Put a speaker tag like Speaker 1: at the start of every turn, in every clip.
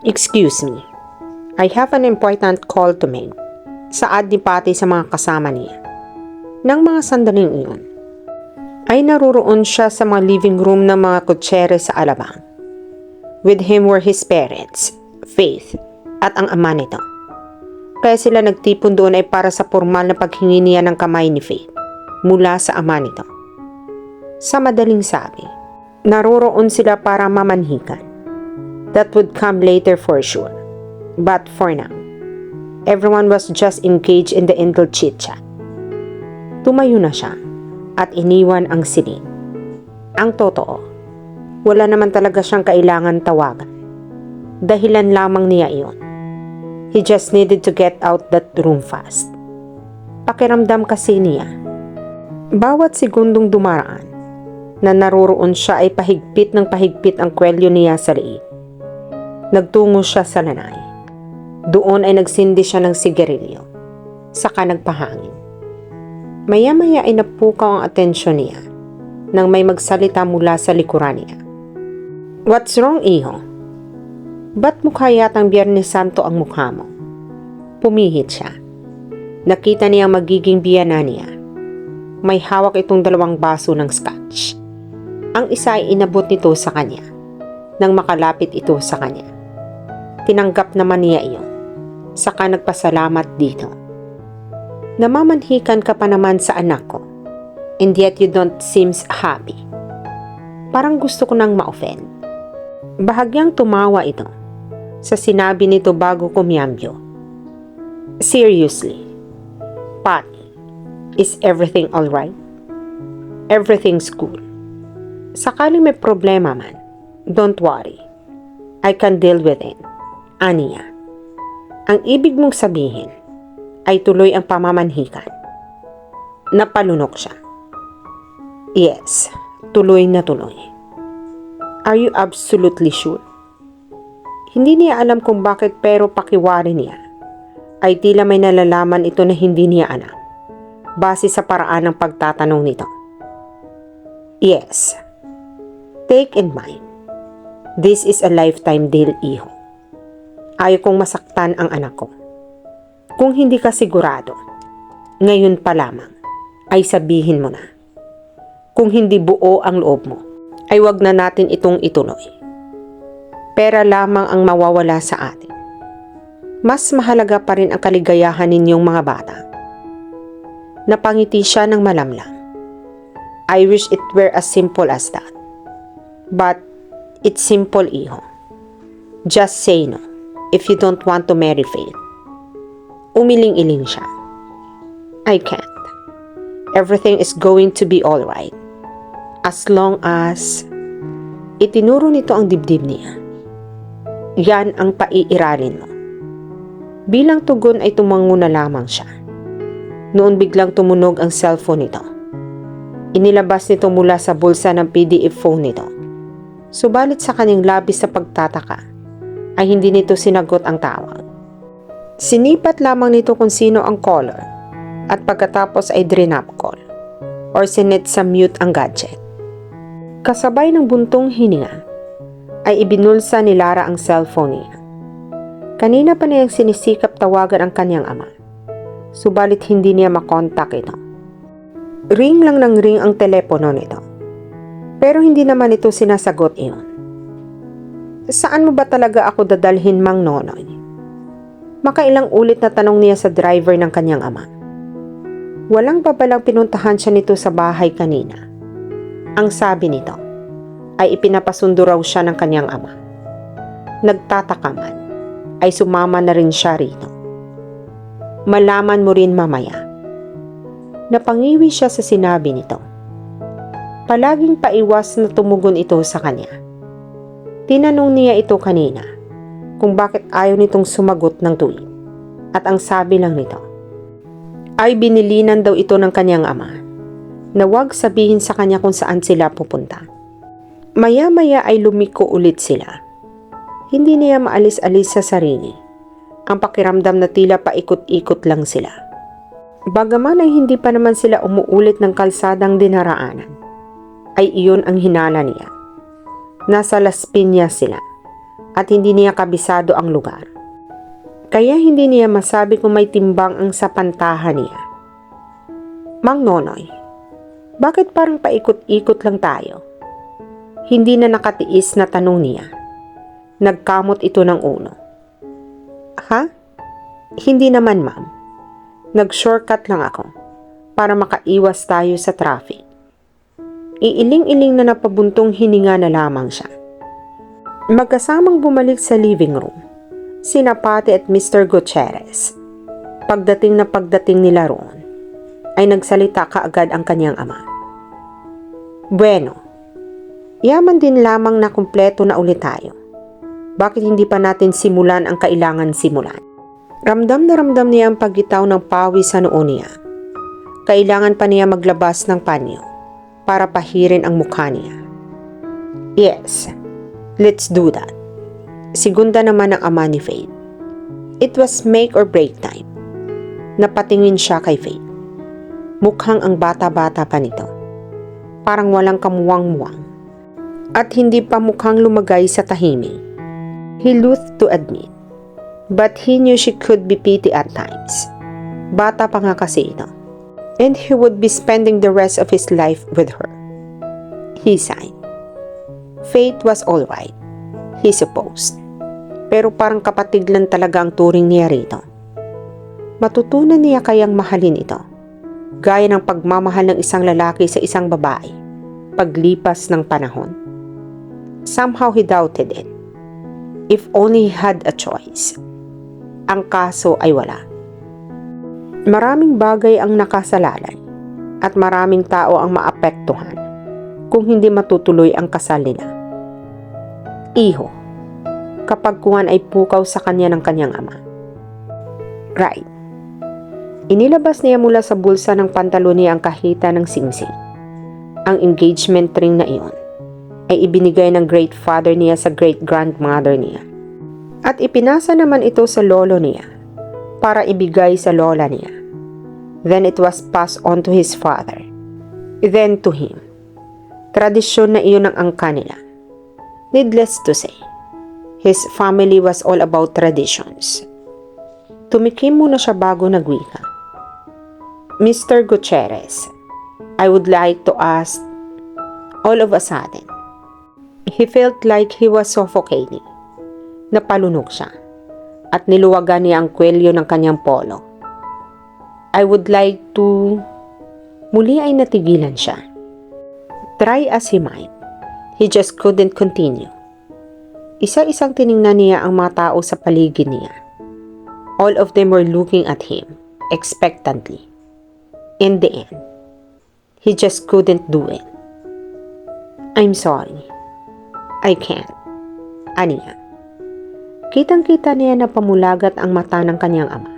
Speaker 1: Excuse me, I have an important call to make. Saad ni Patty sa mga kasama niya. Nang mga sandaling iyon, ay naroroon siya sa mga living room ng mga kutsere sa alabang. With him were his parents, Faith, at ang ama nito. Kaya sila nagtipon doon ay para sa formal na paghingi niya ng kamay ni Faith mula sa ama nito. Sa madaling sabi, naroroon sila para mamanhikan. That would come later for sure. But for now, everyone was just engaged in the idle chit-chat. Tumayo na siya at iniwan ang siling. Ang totoo, wala naman talaga siyang kailangan tawagan. Dahilan lamang niya iyon. He just needed to get out that room fast. Pakiramdam kasi niya, bawat segundong dumaraan na naroroon siya ay pahigpit ng pahigpit ang kwelyo niya sa liig. Nagtungo siya sa lanay. Doon ay nagsindi siya ng sigarilyo. Saka nagpahangin. Maya-maya ay napukaw ang atensyon niya nang may magsalita mula sa likuran niya. What's wrong, iho? Ba't mukha yatang Biyernes Santo ang mukha mo? Pumihit siya. Nakita niya ang magiging biyana niya. May hawak itong 2 baso ng scotch. Ang isa ay inabot nito sa kanya nang makalapit ito sa kanya. Tinanggap naman niya iyon. Saka nagpasalamat dito. Namamanhikan ka pa naman sa anak ko. And yet you don't seem happy. Parang gusto ko nang ma-offend. Bahagyang tumawa ito sa sinabi nito bago kumiyambyo. Seriously, Patty, is everything alright? Everything's cool. Sakaling may problema man, don't worry. I can deal with it. Aniya. Ang ibig mong sabihin ay tuloy ang pamamanhikan. Napalunok siya. Yes, tuloy na tuloy. Are you absolutely sure? Hindi niya alam kung bakit pero pakiwari niya ay tila may nalalaman ito na hindi niya alam base sa paraan ng pagtatanong nito. Yes. Take in mind, this is a lifetime deal, iho. Ayaw kong masaktan ang anak ko. Kung hindi ka sigurado, ngayon pa lamang ay sabihin mo na. Kung hindi buo ang loob mo, ay wag na natin itong ituloy. Pera lamang ang mawawala sa atin. Mas mahalaga pa rin ang kaligayahan ninyong mga bata. Napangiti siya ng malamlam. I wish it were as simple as that. But it's simple, iho. Just say no if you don't want to marry Faith. Umiling-iling siya. I can't. Everything is going to be alright. As long as... Itinuro nito ang dibdib niya. Yan ang paiiralin mo. Bilang tugon ay tumango na lamang siya. Noon biglang tumunog ang cellphone nito. Inilabas nito mula sa bulsa ng PDF phone nito. Subalit sa kanyang labis sa pagtataka, ay hindi nito sinagot ang tawag. Sinipat lamang nito kung sino ang caller at pagkatapos ay drinap call or sinet sa mute ang gadget. Kasabay ng buntong hininga ay ibinulsa ni Lara ang cellphone niya. Kanina pa niyang sinisikap tawagan ang kanyang ama. Subalit hindi niya makontak ito. Ring lang ng ring ang telepono nito. Pero hindi naman ito sinasagot iyon. Saan mo ba talaga ako dadalhin, Mang Nonoy? Makailang ulit na tanong niya sa driver ng kanyang ama. Walang babalang pinuntahan siya nito sa bahay kanina. Ang sabi nito ay ipinapasundo raw siya ng kanyang ama. Nagtataka man ay sumama na rin siya rito. Malaman mo rin mamaya. Napangiwi siya sa sinabi nito. Palaging paiwas na tumugon ito sa kanya. Tinanong niya ito kanina kung bakit ayaw nitong sumagot ng tuwid. At ang sabi lang nito ay binilinan daw ito ng kanyang ama na huwag sabihin sa kanya kung saan sila pupunta. Maya-maya ay lumiko ulit sila. Hindi niya maalis-alis sa sarili. Ang pakiramdam na tila paikot-ikot lang sila. Bagaman ay hindi pa naman sila umuulit ng kalsadang dinaraanan, ay iyon ang hinala niya. Nasa Las Piñas sila at hindi niya kabisado ang lugar. Kaya hindi niya masabi kung may timbang ang sapantahan niya. Mang Nonoy, bakit parang paikot-ikot lang tayo? Hindi na nakatiis na tanong niya. Nagkamot ito ng ulo. Ha? Hindi naman, ma'am. Nag-shortcut lang ako para makaiwas tayo sa traffic. Iiling-iling na napabuntong hininga na lamang siya. Magkasamang bumalik sa living room, sina Patty at Mr. Gutierrez. Pagdating nila roon, ay nagsalita kaagad ang kanyang ama. Bueno, yaman din lamang na kumpleto na ulit tayo. Bakit hindi pa natin simulan ang kailangan simulan? Ramdam na ramdam niya ang paggitaw ng pawis sa noo niya. Kailangan pa niya maglabas ng panyo para pahirin ang mukha niya. Yes, let's do that. Segunda naman ang ama ni Faith. It was make or break time. Napatingin siya kay Faith. Mukhang ang bata-bata pa nito. Parang walang kamuwang-muwang. At hindi pa mukhang lumagay sa tahimik. He loathed to admit. But he knew she could be petty at times. Bata pa nga kasi ito. And he would be spending the rest of his life with her. He sighed. Faith was all right, he supposed. Pero parang kapatid lang talaga ang turing niya rito. Matutunan niya kayang mahalin ito, gaya ng pagmamahal ng isang lalaki sa isang babae, paglipas ng panahon. Somehow he doubted it. If only he had a choice. Ang kaso ay wala. Maraming bagay ang nakasalalay at maraming tao ang maapektuhan kung hindi matutuloy ang kasal nila. Iho, kapag kuwan ay pukaw sa kanya ng kanyang ama. Right. Inilabas niya mula sa bulsa ng pantalon niya ang kahita ng singsing. Ang engagement ring na iyon ay ibinigay ng great father niya sa great grandmother niya. At ipinasa naman ito sa lolo niya para ibigay sa lola niya. Then it was passed on to his father. Then to him. Tradisyon na iyon ng angka nila. Needless to say, his family was all about traditions. Tumikim muna siya bago nagwika. Mr. Gutierrez, I would like to ask, all of a sudden, he felt like he was suffocating. Napalunog siya at niluwagan niya ang kwelyo ng kanyang polo. I would like to... Muli ay natigilan siya. Try as he might, he just couldn't continue. Isa-isang tiningnan niya ang mga tao sa paligid niya. All of them were looking at him, expectantly. In the end, he just couldn't do it. I'm sorry. I can't. Aniya. Kitang-kita niya na pamulagat ang mata ng kanyang ama.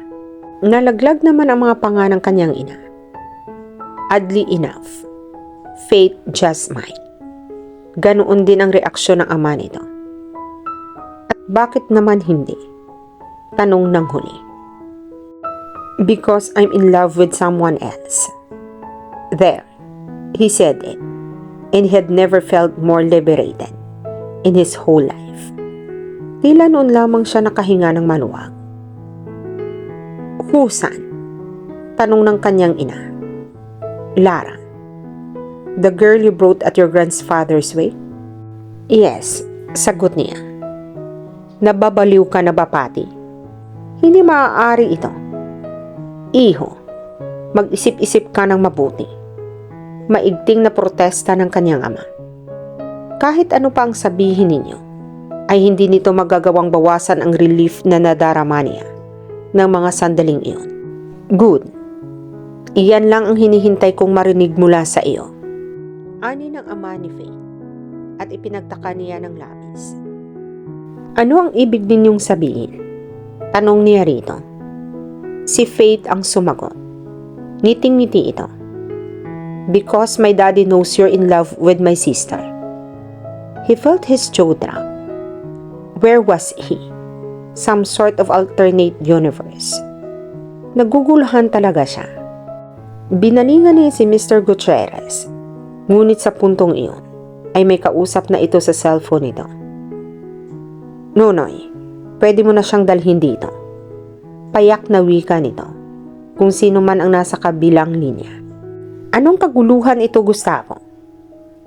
Speaker 1: Nalaglag naman ang mga panga ng kanyang ina. Oddly enough, Faith just might. Ganoon din ang reaksyon ng ama nito. At bakit naman hindi? Tanong ng huli. Because I'm in love with someone else. There, he said it, and he had never felt more liberated in his whole life. Tila noon lamang siya nakahinga ng maluwag. Husan? Tanong ng kanyang ina. Lara, the girl you brought at your grandfather's wake? Yes, sagot niya. Nababaliw ka na ba, Patty? Hindi maaari ito. Iho, mag-isip-isip ka ng mabuti. Maigting na protesta ng kanyang ama. Kahit ano pa ang sabihin ninyo, ay hindi nito magagawang bawasan ang relief na nadarama niya ng mga sandaling iyon. Good. Iyan lang ang hinihintay kong marinig mula sa iyo. Ani ng ama ni Faith at ipinagtaka niya ng labis. Ano ang ibig ninyong sabihin? Tanong niya rito. Si Faith ang sumagot. Ngiting-ngiti ito. Because my daddy knows you're in love with my sister. He felt his jaw drop. Where was he? Some sort of alternate universe. Naguguluhan talaga siya. Binalingan niya si Mr. Gutierrez. Ngunit sa puntong iyon, ay may kausap na ito sa cellphone nito. Nonoy, pwede mo na siyang dalhin dito. Payak na wika nito, kung sino man ang nasa kabilang linya. Anong kaguluhan ito, Gustavo?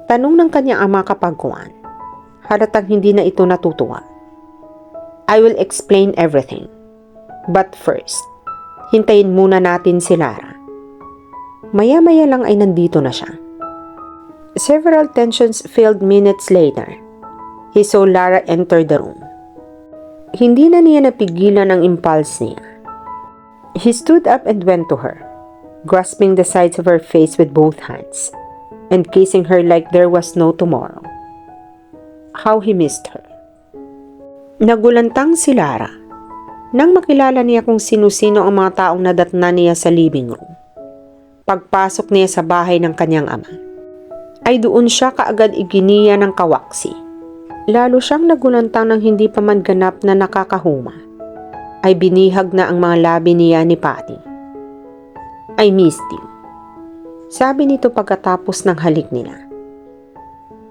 Speaker 1: Tanong ng kanyang ama kapagkuhan. Halatang hindi na ito natutuwa. I will explain everything. But first, hintayin muna natin si Lara. Maya-maya lang ay nandito na siya. Several tensions-filled minutes later, he saw Lara enter the room. Hindi na niya napigilan ang impulse niya. He stood up and went to her, grasping the sides of her face with both hands, and kissing her like there was no tomorrow. How he missed her. Nagulantang si Lara nang makilala niya kung sino-sino ang mga taong nadatna niya sa living room. Pagpasok niya sa bahay ng kanyang ama, ay doon siya kaagad iginiya ng kawaksi. Lalo siyang nagulantang ng hindi pa man ganap na nakakahuma, ay binihag na ang mga labi niya ni Patty. I missed you, sabi nito pagkatapos ng halik nila.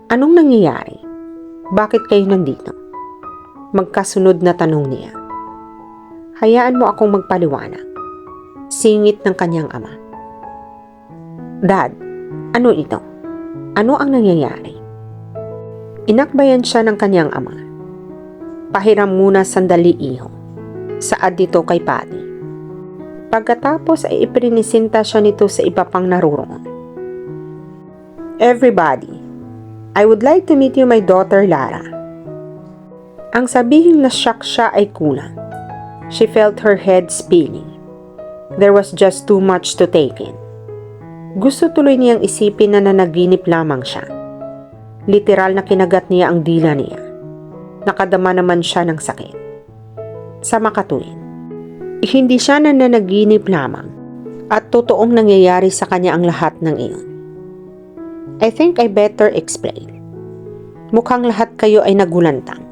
Speaker 1: Anong nangyayari? Bakit kayo nandito? Magkasunod na tanong niya. Hayaan mo akong magpaliwanag, singit ng kanyang ama. Dad, ano ito? Ano ang nangyayari? Inakbayan siya ng kanyang ama. Pahiram muna sandali, iho. Saad dito kay Patty. Pagkatapos ay iprinisinta siya nito sa iba pang naroroon. Everybody, I would like to meet you my daughter Lara. Ang sabihing na-shock siya ay kulang. She felt her head spinning. There was just too much to take in. Gusto tuloy niyang isipin na nanaginip lamang siya. Literal na kinagat niya ang dila niya. Nakadama naman siya ng sakit. Sa makatuwid, hindi siya nananaginip lamang at totoong nangyayari sa kanya ang lahat ng iyon. I think I better explain. Mukhang lahat kayo ay nagulantang.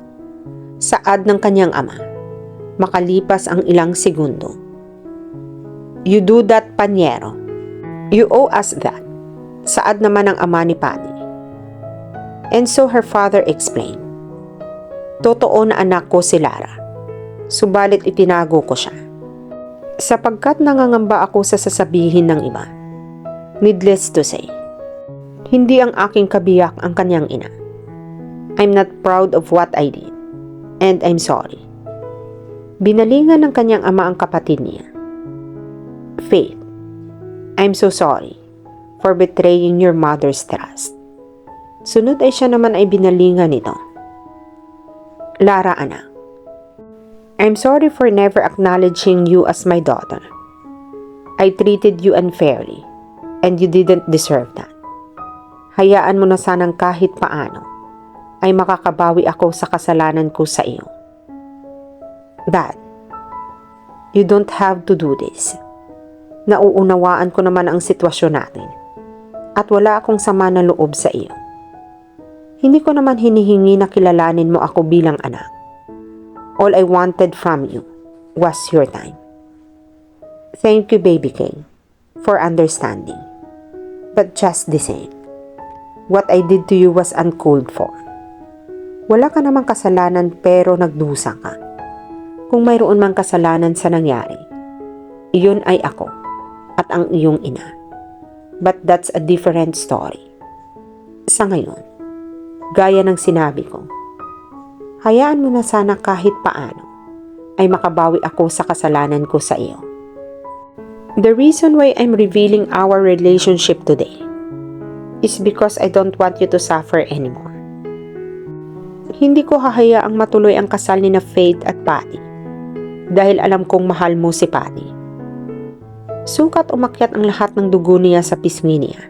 Speaker 1: Saad ng kanyang ama, makalipas ang ilang segundo. You do that, Panyero. You owe us that. Saad naman ang ama ni Patty. And so her father explained. Totoo na anak ko si Lara. Subalit itinago ko siya. Sapagkat nangangamba ako sa sasabihin ng iba. Needless to say, hindi ang aking kabiyak ang kanyang ina. I'm not proud of what I did. And I'm sorry. Binalingan ng kanyang ama ang kapatid niya. Faith, I'm so sorry for betraying your mother's trust. Sunod ay siya naman ay binalingan nito. Lara, anak, I'm sorry for never acknowledging you as my daughter. I treated you unfairly and you didn't deserve that. Hayaan mo na sanang kahit paano ay makakabawi ako sa kasalanan ko sa iyo. Dad, you don't have to do this. Nauunawaan ko naman ang sitwasyon natin at wala akong sama na loob sa iyo. Hindi ko naman hinihingi na kilalanin mo ako bilang anak. All I wanted from you was your time. Thank you, Baby K, for understanding. But just the same, what I did to you was uncalled for. Wala ka namang kasalanan pero nagdusa ka. Kung mayroon mang kasalanan sa nangyari, iyon ay ako at ang iyong ina. But that's a different story. Sa ngayon, gaya ng sinabi ko, hayaan mo na sana kahit paano ay makabawi ako sa kasalanan ko sa iyo. The reason why I'm revealing our relationship today is because I don't want you to suffer anymore. Hindi ko hahayaang matuloy ang kasal ni na Faith at Patty dahil alam kong mahal mo si Patty. Sukat umakyat ang lahat ng dugo niya sa pisngi niya.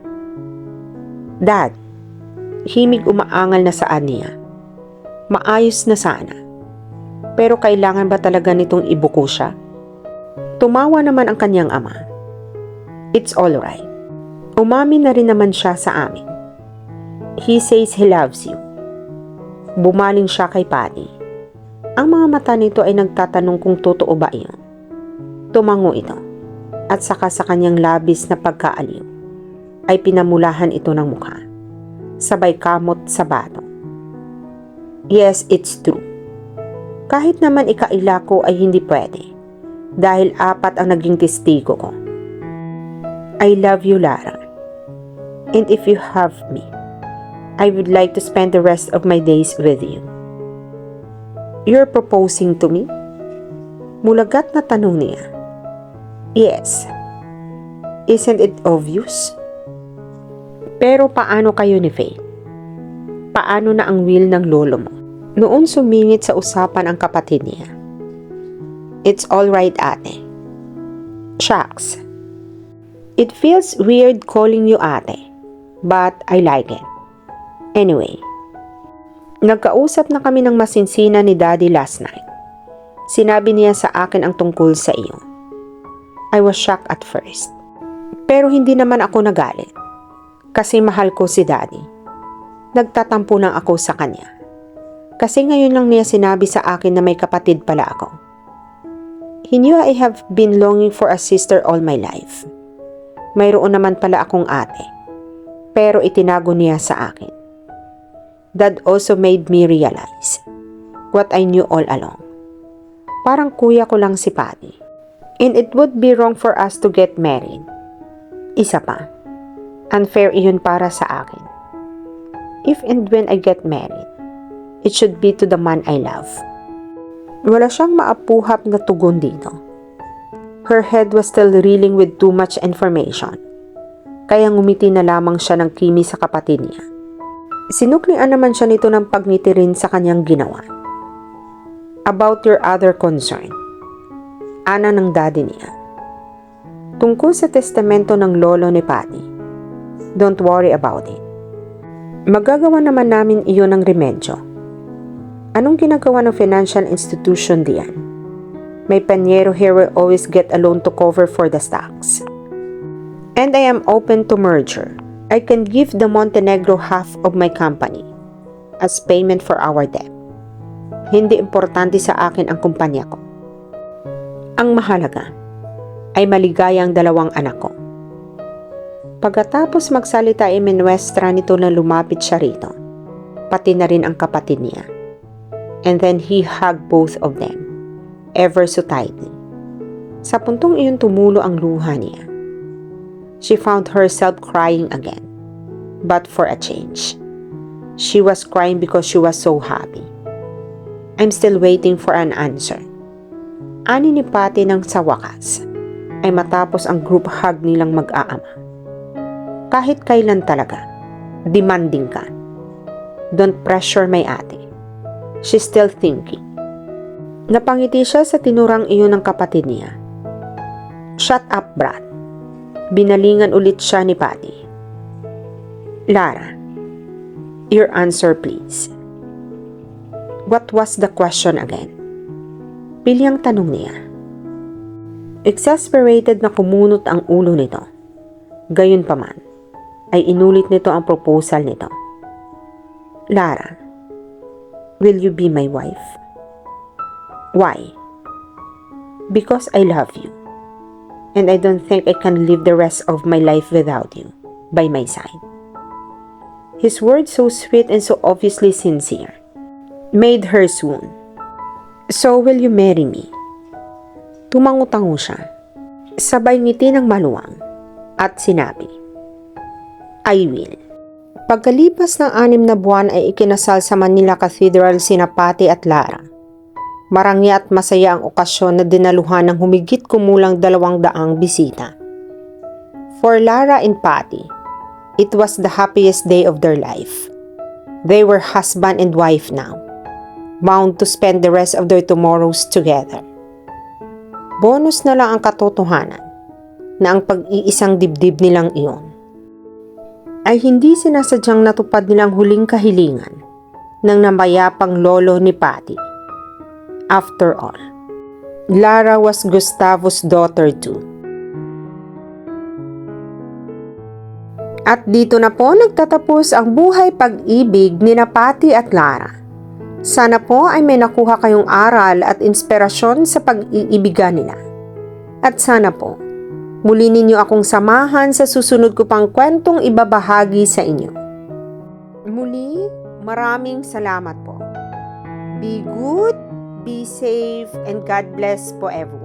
Speaker 1: Dad, himig umaangal na saan niya. Maayos na sana. Pero kailangan ba talaga nitong ibuko siya? Tumawa naman ang kanyang ama. It's alright. Umamin na rin naman siya sa amin. He says he loves you. Bumaling siya kay Patty. Ang mga mata nito ay nagtatanong kung totoo ba iyon. Tumango ito. At saka sa kanyang labis na pagkaaliw ay pinamulahan ito ng mukha. Sabay kamot sa bato. Yes, it's true. Kahit naman ikaila ko ay hindi pwede dahil 4 ang naging testigo ko. I love you, Lara. And if you have me, I would like to spend the rest of my days with you. You're proposing to me? Mulagat na tanong niya. Yes. Isn't it obvious? Pero paano kayo ni Faye? Paano na ang will ng lolo mo? Noon sumingit sa usapan ang kapatid niya. It's all right, ate. Shucks. It feels weird calling you ate, but I like it. Anyway, nagkausap na kami ng masinsina ni Daddy last night. Sinabi niya sa akin ang tungkol sa iyo. I was shocked at first. Pero hindi naman ako nagalit. Kasi mahal ko si Daddy. Nagtatampo lang ako sa kanya. Kasi ngayon lang niya sinabi sa akin na may kapatid pala ako. He knew I have been longing for a sister all my life. Mayroon naman pala akong ate. Pero itinago niya sa akin. That also made me realize what I knew all along. Parang kuya ko lang si Patty. And it would be wrong for us to get married. Isa pa, unfair iyon para sa akin. If and when I get married, it should be to the man I love. Wala siyang maapuhap na tugon dito. Her head was still reeling with too much information. Kaya ngumiti na lamang siya ng kimi sa kapatid niya. Sinuklian naman siya nito ng pagngiti rin sa kanyang ginawa. About your other concern. Ana ng daddy niya. Tungkol sa testamento ng lolo ni Patty. Don't worry about it. Magagawa naman namin iyon ng remedyo. Anong ginagawa ng financial institution diyan? May panyero here will always get a loan to cover for the stocks. And I am open to merger. I can give the Montenegro half of my company as payment for our debt. Hindi importante sa akin ang kumpanya ko. Ang mahalaga ay maligaya ang 2 anak ko. Pagkatapos magsalita ay minuestra nito na lumapit siya rito, pati na rin ang kapatid niya. And then he hugged both of them, ever so tightly. Sa puntong iyon tumulo ang luha niya. She found herself crying again, but for a change. She was crying because she was so happy. I'm still waiting for an answer. Ani ni Patty nang sa wakas ay matapos ang group hug nilang mag-aama. Kahit kailan talaga, demanding ka. Don't pressure my ate. She's still thinking. Napangiti siya sa tinurang iyon ng kapatid niya. Shut up, brat. Binalingan ulit siya ni Patty. Lara, your answer please. What was the question again? Pilyang tanong niya. Exasperated na kumunot ang ulo nito. Gayunpaman, ay inulit nito ang proposal nito. Lara, will you be my wife? Why? Because I love you. And I don't think I can live the rest of my life without you by my side. His words, so sweet and so obviously sincere, made her swoon. So will you marry me? Tumango-tango siya. Sabay ngiti ng maluwang at sinabi, I will. Pagkalipas ng 6 na buwan ay ikinasal sa Manila Cathedral sina Patty at Lara. Marangya at masaya ang okasyon na dinaluhan ng humigit kumulang 200 bisita. For Lara and Patty, it was the happiest day of their life. They were husband and wife now, bound to spend the rest of their tomorrows together. Bonus na lang ang katotohanan na ang pag-iisang dibdib nilang iyon ay hindi sinasadyang natupad nilang huling kahilingan ng namayapang lolo ni Patty. After all, Lara was Gustavo's daughter too. At dito na po nagtatapos ang buhay pag-ibig ni Patty at Lara. Sana po ay may nakuha kayong aral at inspirasyon sa pag-iibigan nila. At sana po, muli ninyo akong samahan sa susunod ko pang kwentong ibabahagi sa inyo. Muli, maraming salamat po. Be good, Be safe and God bless po everyone.